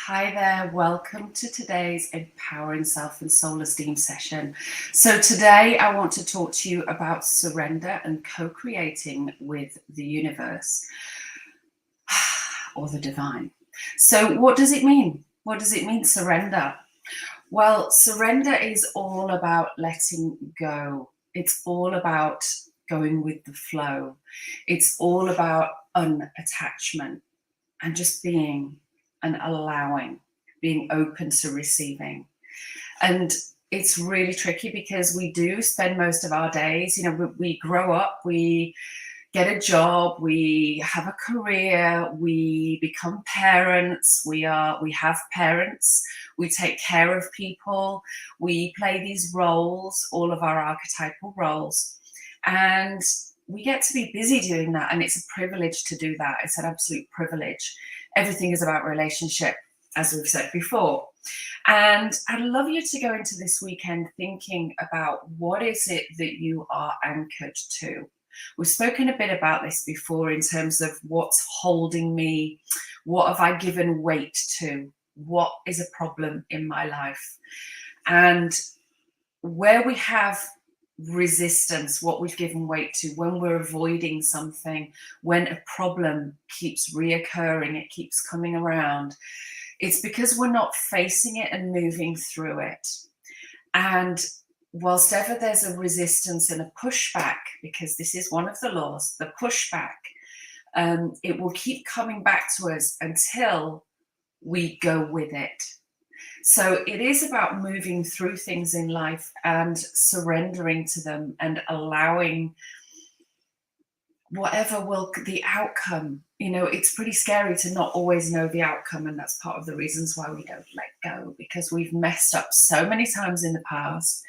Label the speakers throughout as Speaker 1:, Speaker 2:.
Speaker 1: Hi there, welcome to today's Empowering Self and Soul Esteem session. So today I want to talk to you about surrender and co-creating with the universe or the divine. So what does it mean? What does it mean, surrender? Well, surrender is all about letting go. It's all about going with the flow. It's all about unattachment and just being and allowing, being open to receiving. And it's really tricky because we do spend most of our days, we grow up, we get a job, we have a career, we become parents, we have parents, we take care of people, we play these roles, all of our archetypal roles. And we get to be busy doing that, and it's a privilege to do that. It's an absolute privilege. Everything is about relationship, as we've said before. And I'd love you to go into this weekend thinking about what is it that you are anchored to. We've spoken a bit about this before in terms of what's holding me, what have I given weight to, what is a problem in my life. And where we have resistance, what we've given weight to, when we're avoiding something, when a problem keeps reoccurring, it keeps coming around, it's because we're not facing it and moving through it. And whilst ever there's a resistance and a pushback, because this is one of the laws, the pushback, it will keep coming back to us until we go with it. So it is about moving through things in life and surrendering to them and allowing whatever will the outcome. It's pretty scary to not always know the outcome, and that's part of the reasons why we don't let go, because we've messed up so many times in the past.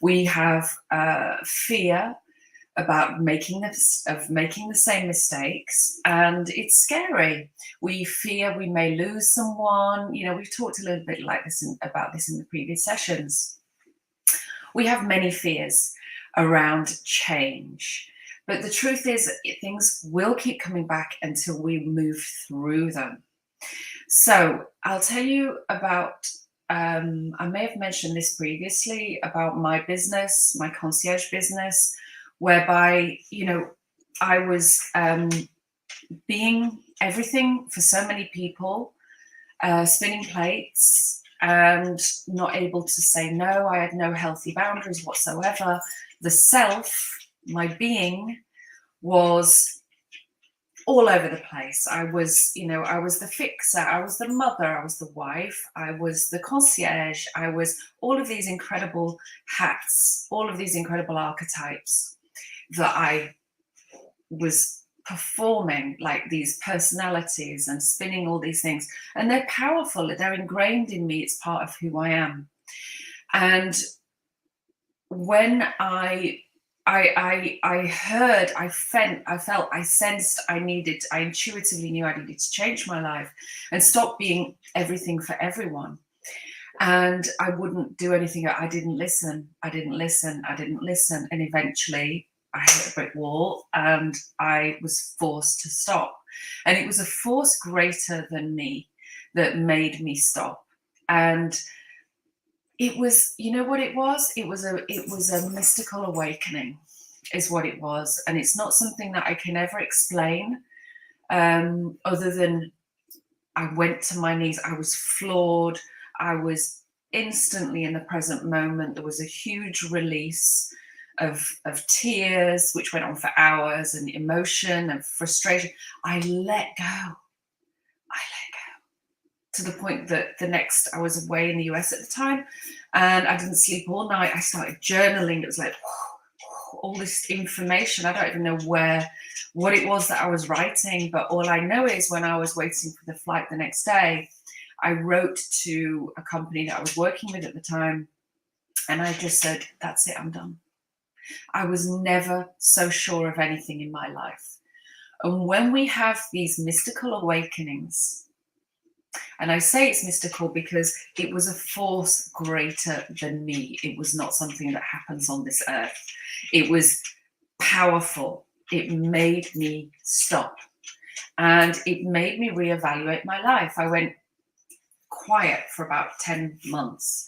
Speaker 1: We have fear about making the same mistakes, and it's scary. We fear we may lose someone. We've talked a little bit about this in the previous sessions. We have many fears around change, but the truth is things will keep coming back until we move through them. So I'll tell you about I may have mentioned this previously about my business, my concierge business, whereby, I was being everything for so many people, spinning plates and not able to say no. I had no healthy boundaries whatsoever. The self, my being, was all over the place. I was the fixer, I was the mother, I was the wife, I was the concierge, I was all of these incredible hats, all of these incredible archetypes that I was performing, like these personalities and spinning all these things. And they're powerful, they're ingrained in me, it's part of who I am. And when I heard, I felt, I sensed I intuitively knew I needed to change my life and stop being everything for everyone. And I wouldn't do anything. I didn't listen. And eventually I hit a brick wall and I was forced to stop. And it was a force greater than me that made me stop. And it was, what it was? It was a mystical awakening, is what it was. And it's not something that I can ever explain, other than I went to my knees. I was floored. I was instantly in the present moment. There was a huge release of tears, which went on for hours, and emotion and frustration. I let go. To the point that I was away in the US at the time, and I didn't sleep all night. I started journaling. It was like all this information. I don't even know what it was that I was writing, but all I know is when I was waiting for the flight the next day, I wrote to a company that I was working with at the time, and I just said, that's it, I'm done. I was never so sure of anything in my life. And when we have these mystical awakenings, and I say it's mystical because it was a force greater than me. It was not something that happens on this earth. It was powerful. It made me stop. And it made me reevaluate my life. I went, quiet for about 10 months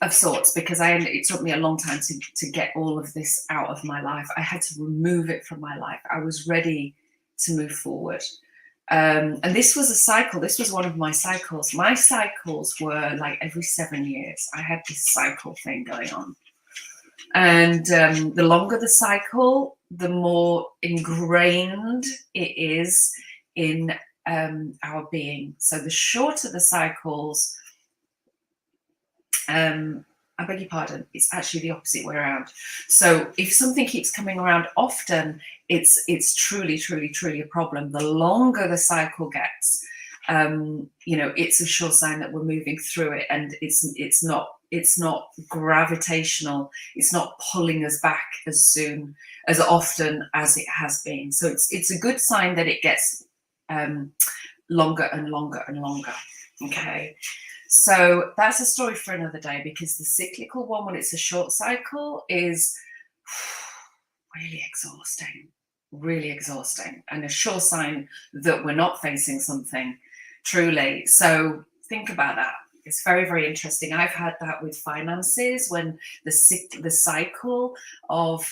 Speaker 1: of sorts, because it took me a long time to get all of this out of my life. I had to remove it from my life. I was ready to move forward. And this was a cycle. This was one of my cycles. My cycles were like every 7 years. I had this cycle thing going on. And the longer the cycle, the more ingrained it is in our being. So the shorter the cycles, I beg your pardon, it's actually the opposite way around. So if something keeps coming around often, it's truly, truly, truly a problem. The longer the cycle gets, it's a sure sign that we're moving through it, and it's not gravitational. It's not pulling us back as often as it has been. So it's a good sign that it gets longer and longer and longer. Okay. So that's a story for another day, because the cyclical one, when it's a short cycle, is really exhausting, and a sure sign that we're not facing something truly. So think about that. It's very, very interesting. I've had that with finances, when the cycle of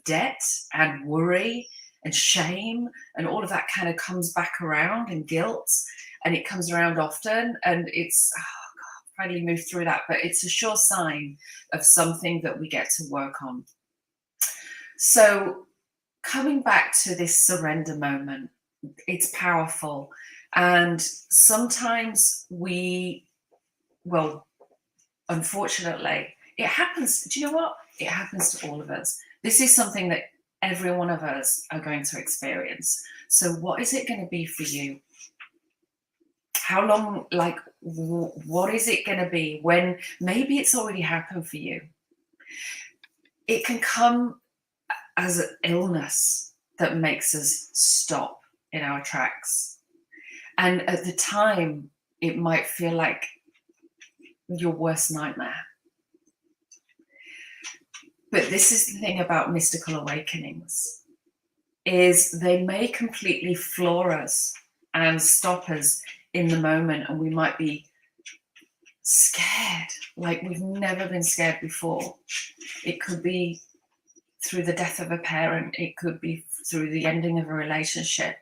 Speaker 1: debt and worry and shame and all of that kind of comes back around, and guilt. And it comes around often, and it's, finally moved through that, but it's a sure sign of something that we get to work on. So coming back to this surrender moment, it's powerful. And sometimes unfortunately, it happens. Do you know what? It happens to all of us. This is something that every one of us are going to experience. So what is it going to be for you? How long, what is it going to be when maybe it's already happened for you? It can come as an illness that makes us stop in our tracks. And at the time, it might feel like your worst nightmare. But this is the thing about mystical awakenings, is they may completely floor us and stop us in the moment, and we might be scared like we've never been scared before. It could be through the death of a parent. It could be through the ending of a relationship.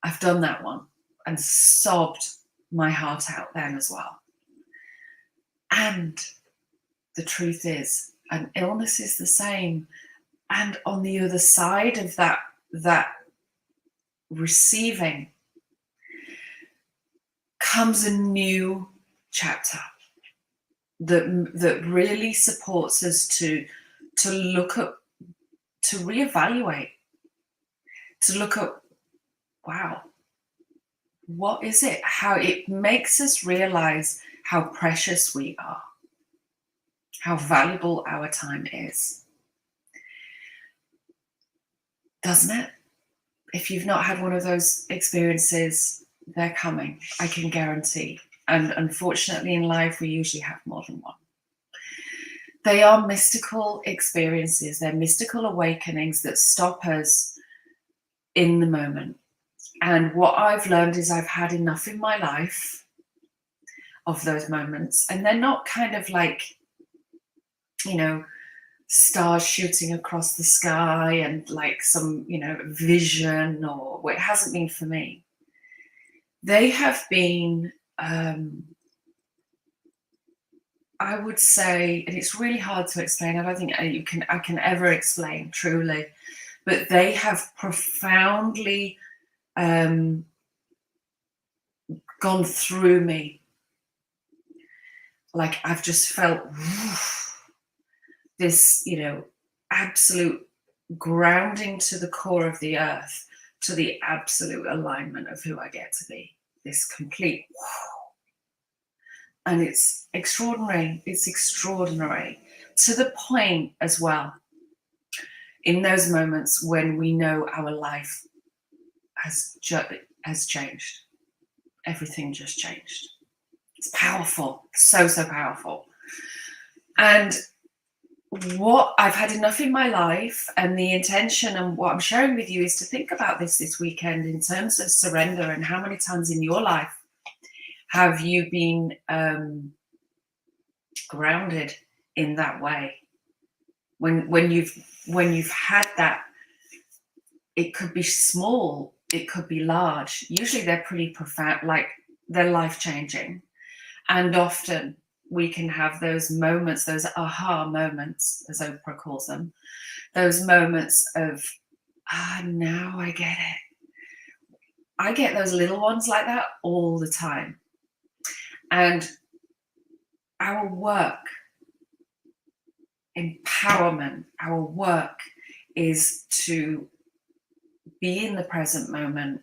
Speaker 1: I've done that one and sobbed my heart out then as well. And the truth is, an illness is the same. And on the other side of that receiving comes a new chapter that really supports us to look at, to reevaluate, to look at, wow, what is it? How it makes us realize how precious we are, how valuable our time is. Doesn't it? If you've not had one of those experiences, they're coming, I can guarantee. And unfortunately in life, we usually have more than one. They are mystical experiences. They're mystical awakenings that stop us in the moment. And what I've learned is I've had enough in my life of those moments. And they're not kind of like, stars shooting across the sky and like some, vision, or well, it hasn't been for me. They have been, I would say, and it's really hard to explain. I don't think I can ever explain truly, but they have profoundly gone through me. Like I've just felt this, absolute grounding to the core of the earth, to the absolute alignment of who I get to be. This complete, and it's extraordinary. It's extraordinary to the point as well, in those moments when we know our life has changed. Everything just changed. It's powerful, so powerful. And what I've had enough in my life, and the intention and what I'm sharing with you is to think about this weekend in terms of surrender, and how many times in your life have you been grounded in that way? When you've had that, it could be small, it could be large. Usually they're pretty profound, like they're life-changing. And often we can have those moments, those aha moments, as Oprah calls them, those moments of, now I get it. I get those little ones like that all the time. And our work, empowerment, our work is to be in the present moment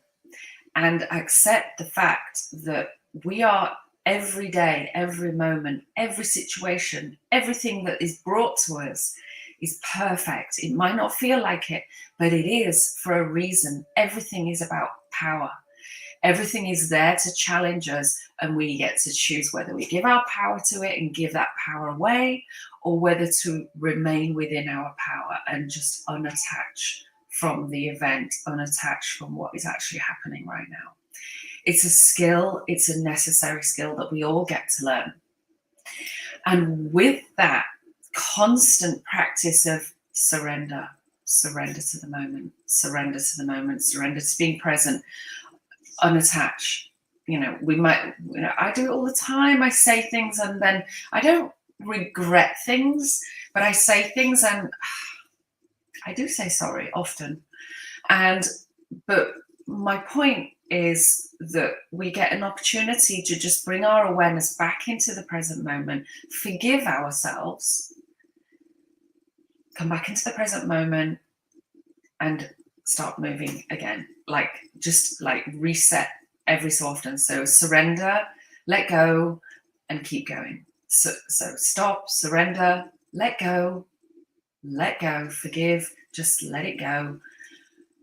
Speaker 1: and accept the fact that we are every day, every moment, every situation, everything that is brought to us is perfect. It might not feel like it, but it is for a reason. Everything is about power. Everything is there to challenge us, and we get to choose whether we give our power to it and give that power away, or whether to remain within our power and just unattach from the event, unattached from what is actually happening right now. It's a skill, it's a necessary skill that we all get to learn. And with that constant practice of surrender, surrender to the moment, surrender to the moment, surrender to being present, unattach. We might, I do it all the time. I say things and then I don't regret things, but I say things and I do say sorry often. But my point is that we get an opportunity to just bring our awareness back into the present moment, forgive ourselves, come back into the present moment, and start moving again. Just reset every so often. So surrender, let go, and keep going. So stop, surrender, let go, forgive, just let it go,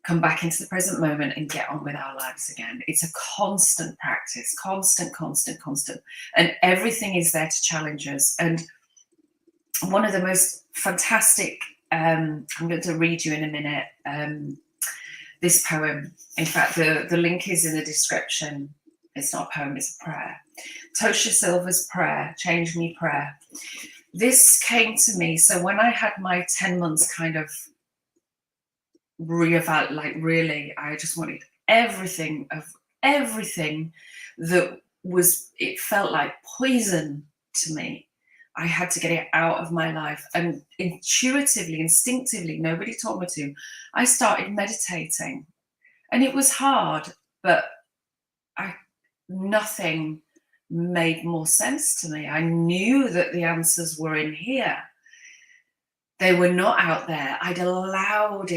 Speaker 1: come back into the present moment and get on with our lives again. It's a constant practice, constant. And everything is there to challenge us. And one of the most fantastic, I'm going to read you in a minute, this poem. In fact, the link is in the description. It's not a poem, it's a prayer. Tosha Silver's prayer, Change Me Prayer. This came to me, so when I had my 10 months kind of really, I just wanted everything that was, it felt like poison to me. I had to get it out of my life. And intuitively, instinctively, nobody told me to, I started meditating. And it was hard, but nothing made more sense to me. I knew that the answers were in here. They were not out there. I'd allowed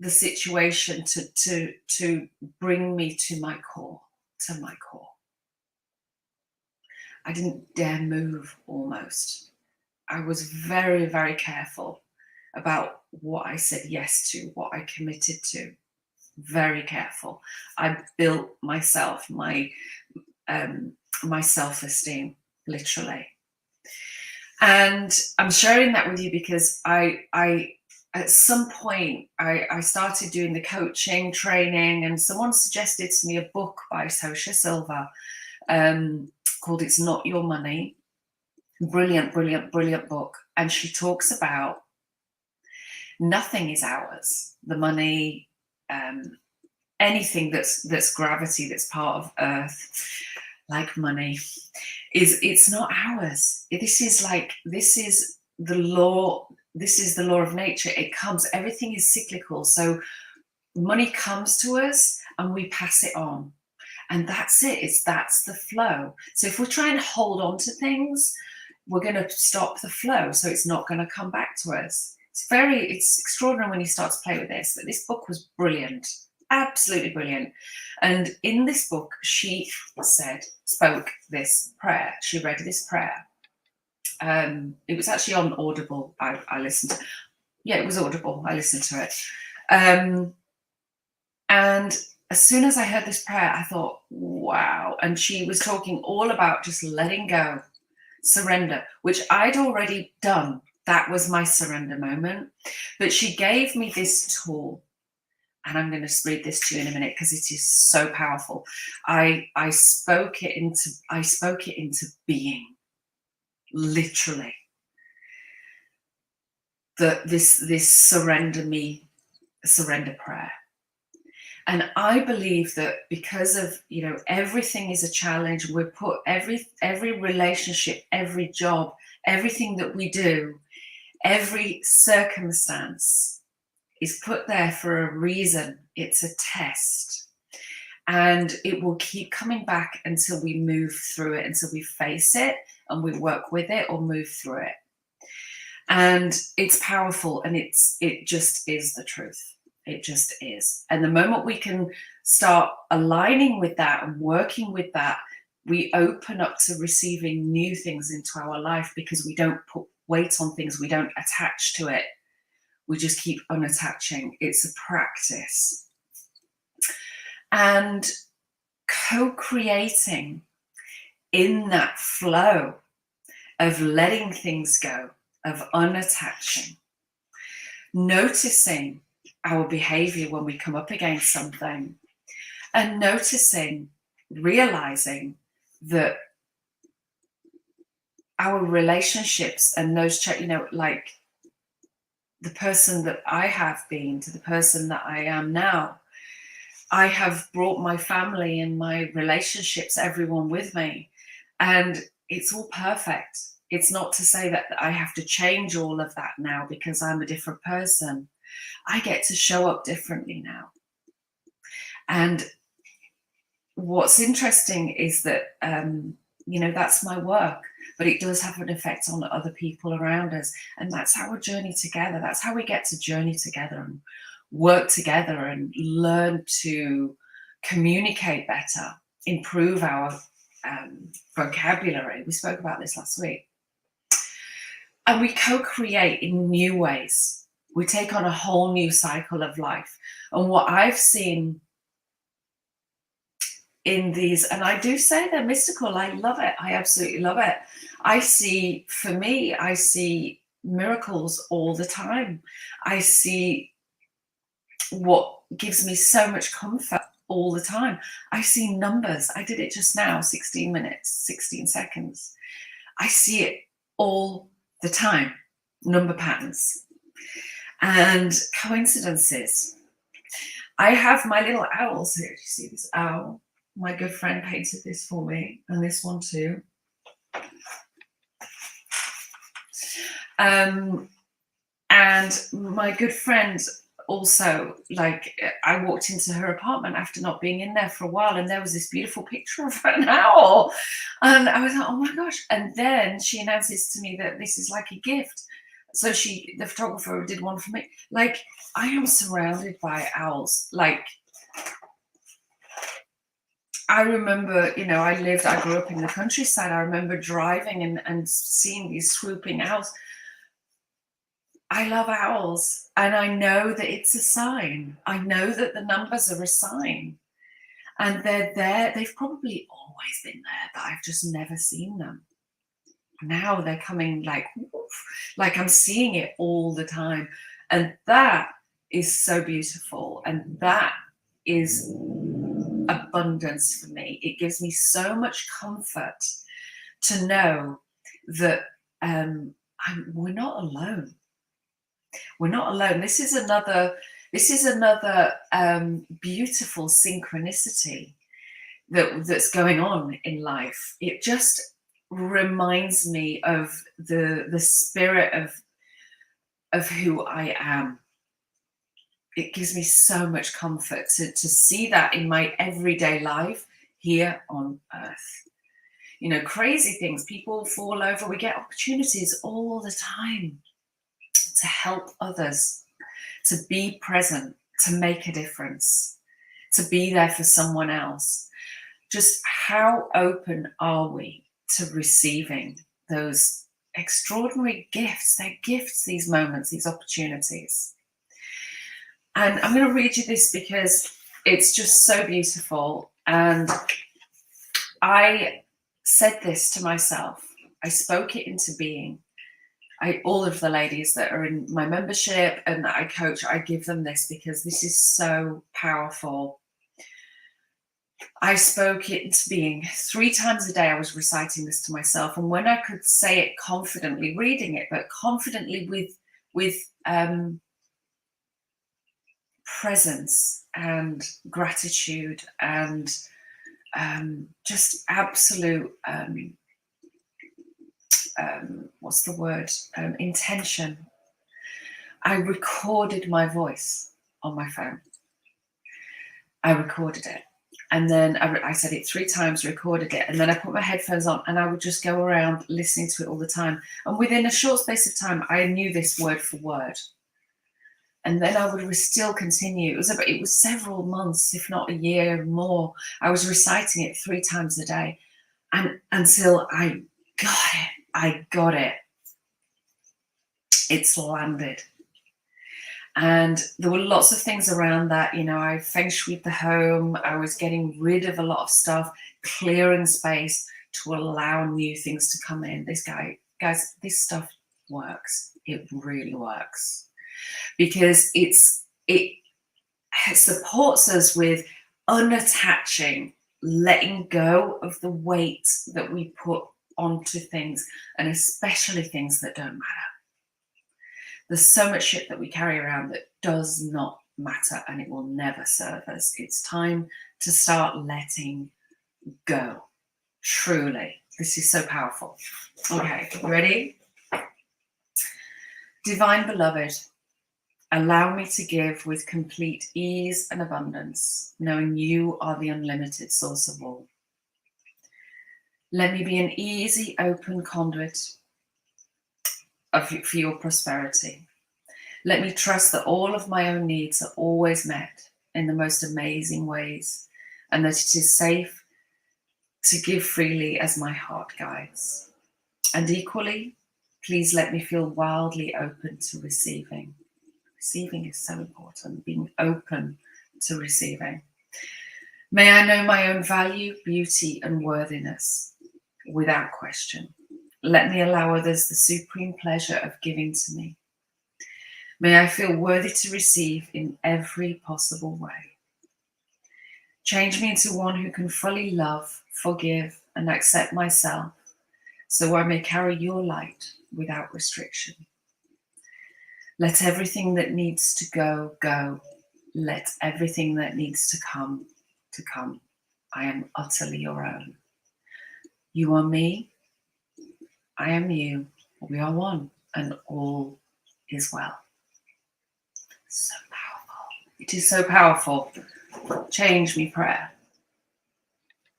Speaker 1: the situation to bring me to my core. I didn't dare move almost. I was very, very careful about what I said yes to, what I committed to. Very careful. I built myself, my self-esteem, literally. And I'm sharing that with you because I at some point I started doing the coaching training, and someone suggested to me a book by Tosha Silver called It's Not Your Money. Brilliant book. And she talks about nothing is ours. The money, anything that's gravity, that's part of earth, like money, it's not ours. This is the law. This is the law of nature. It comes, everything is cyclical. So money comes to us and we pass it on. And that's it. That's the flow. So if we try and hold on to things, we're going to stop the flow. So it's not going to come back to us. It's extraordinary when you start to play with this. But this book was brilliant, absolutely brilliant. And in this book, she spoke this prayer. She read this prayer. It was actually on Audible. I listened to, it was Audible. I listened to it. And as soon as I heard this prayer, I thought, wow. And she was talking all about just letting go, surrender, which I'd already done. That was my surrender moment. But she gave me this tool, and I'm going to read this to you in a minute because it is so powerful. I spoke it into being, literally. This surrender prayer. And I believe that because of, everything is a challenge. We're put every relationship, every job, everything that we do, every circumstance is put there for a reason. It's a test. And it will keep coming back until we move through it, until we face it and we work with it or move through it. And it's powerful, and it just is the truth. It just is. And the moment we can start aligning with that and working with that, we open up to receiving new things into our life, because we don't put weight on things. We don't attach to it. We just keep unattaching. It's a practice. And co-creating in that flow of letting things go, of unattaching, noticing our behavior when we come up against something, and realizing that our relationships and those, like the person that I have been to the person that I am now, I have brought my family and my relationships, everyone with me, and it's all perfect. It's not to say that I have to change all of that now because I'm a different person. I get to show up differently now. And what's interesting is that, that's my work, but it does have an effect on other people around us. And that's our journey together. That's how we get to journey together and work together and learn to communicate better, improve our vocabulary. We spoke about this last week. And we co-create in new ways. We take on a whole new cycle of life. And what I've seen in these, and I do say they're mystical, I love it. I absolutely love it. I see miracles all the time. I see what gives me so much comfort all the time. I see numbers. I did it just now, 16 minutes, 16 seconds. I see it all the time, number patterns and coincidences. I have my little owls here. Do you see this owl? My good friend painted this for me, and this one too. And my good friend also, I walked into her apartment after not being in there for a while, and there was this beautiful picture of an owl, and I was like, oh my gosh. And then she announces to me that this is like a gift. So the photographer did one for me. I am surrounded by owls. I remember, I grew up in the countryside. I remember driving and seeing these swooping owls. I love owls, and I know that it's a sign. I know that the numbers are a sign, and they're there. They've probably always been there, but I've just never seen them. Now they're coming like I'm seeing it all the time, and that is so beautiful, and that is abundance for me. It gives me so much comfort to know that we're not alone. We're not alone. This is another beautiful synchronicity that's going on in life. It just reminds me of the spirit of who I am. It gives me so much comfort to see that in my everyday life here on earth. Crazy things, people fall over. We get opportunities all the time to help others, to be present, to make a difference, to be there for someone else. Just how open are we to receiving those extraordinary gifts? They're gifts, these moments, these opportunities. And I'm going to read you this because it's just so beautiful. And I said this to myself. I spoke it into being. all of the ladies that are in my membership and that I coach, I give them this because this is so powerful. I spoke it into being 3 times a day. I was reciting this to myself, and when I could say it confidently, reading it, but confidently with presence and gratitude and just absolute what's the word? Intention. I recorded my voice on my phone. I recorded it. And then I said it 3 times, recorded it, and then I put my headphones on and I would just go around listening to it all the time. And within a short space of time, I knew this word for word. And then I would still continue. It was several months, if not a year more. I was reciting it 3 times a day, and until I got it. I got it. It's landed. And there were lots of things around that. I feng shuied the home. I was getting rid of a lot of stuff, clearing space to allow new things to come in. Guys, this stuff works. It really works. Because it supports us with unattaching, letting go of the weight that we put onto things, and especially things that don't matter. There's so much shit that we carry around that does not matter, and it will never serve us. It's time to start letting go. Truly. This is so powerful. Okay, ready? Divine Beloved, allow me to give with complete ease and abundance, knowing you are the unlimited source of all. Let me be an easy, open conduit for your prosperity. Let me trust that all of my own needs are always met in the most amazing ways, and that it is safe to give freely as my heart guides. And equally, please let me feel wildly open to receiving. Receiving is so important, being open to receiving. May I know my own value, beauty, and worthiness without question. Let me allow others the supreme pleasure of giving to me. May I feel worthy to receive in every possible way. Change me into one who can fully love, forgive, and accept myself, so I may carry your light without restriction. Let everything that needs to go, go. Let everything that needs to come. I am utterly your own. You are me. I am you. We are one, and all is well. So powerful. It is so powerful. Change me prayer.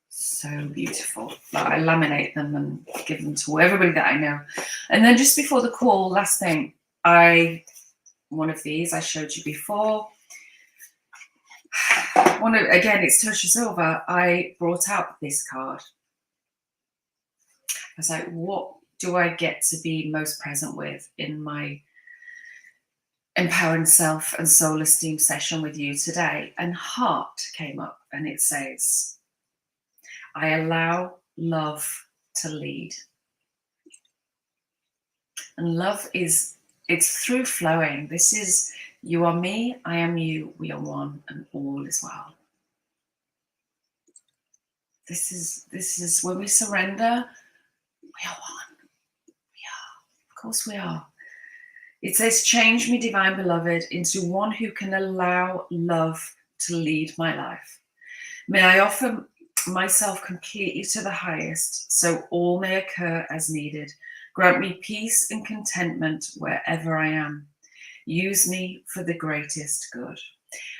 Speaker 1: So beautiful. I laminate them and give them to everybody that I know. And then just before the call, last thing, one of these I showed you before. Again, it's Tosha Silver. I brought out this card. I was like, what do I get to be most present with in my empowering self and soul esteem session with you today? And heart came up, and it says, I allow love to lead. And love it's through flowing. This is, you are me, I am you, we are one, and all is well. This is when we surrender, we are one. We are. Of course we are. It says, change me, divine beloved, into one who can allow love to lead my life. May I offer myself completely to the highest, so all may occur as needed. Grant me peace and contentment wherever I am. Use me for the greatest good.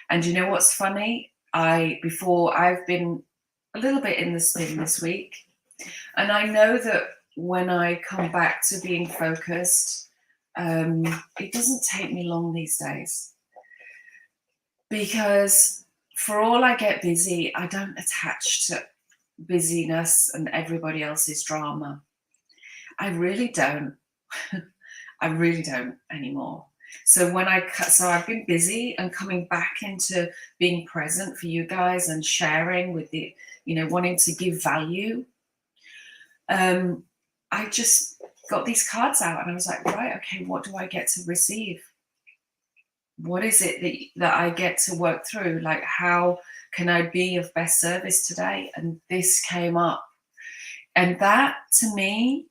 Speaker 1: And you know what's funny? I've been a little bit in the spin this week, and I know that when I come back to being focused, it doesn't take me long these days, because for all I get busy, I don't attach to busyness and everybody else's drama. I really don't. I really don't anymore. So I've been busy and coming back into being present for you guys and sharing with wanting to give value. I just got these cards out and I was like, right, okay, what do I get to receive? What is it that I get to work through? Like, how can I be of best service today? And this came up. And that, to me,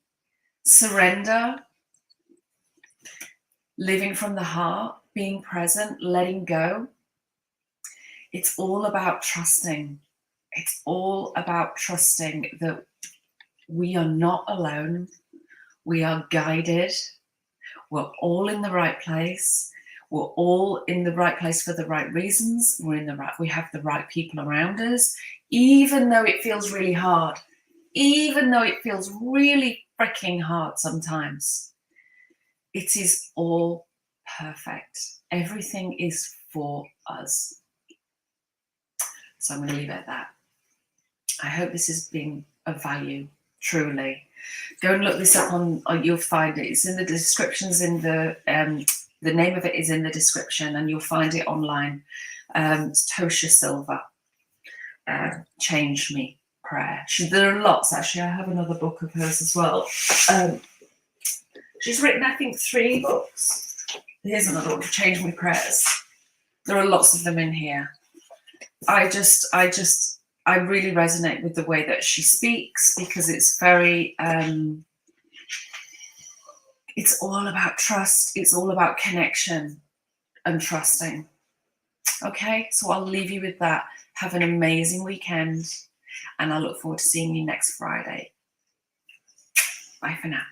Speaker 1: surrender, living from the heart, being present, letting go, it's all about trusting. It's all about trusting that we are not alone. We are guided. We're all in the right place. We're all in the right place for the right reasons. We have the right people around us, even though it feels really hard, even though it feels really freaking hard sometimes. It is all perfect. Everything is for us. So I'm going to leave it at that. I hope this has been of value, truly. Go and look this up you'll find it. It's in the descriptions, the name of it is in the description, and you'll find it online. It's Tosha Silver, Change Me Prayer. There are lots, actually. I have another book of hers as well. She's written, I think, 3 books. Here's another one, Change Me Prayers. There are lots of them in here. I really resonate with the way that she speaks, because it's very, it's all about trust. It's all about connection and trusting. Okay, so I'll leave you with that. Have an amazing weekend, and I look forward to seeing you next Friday. Bye for now.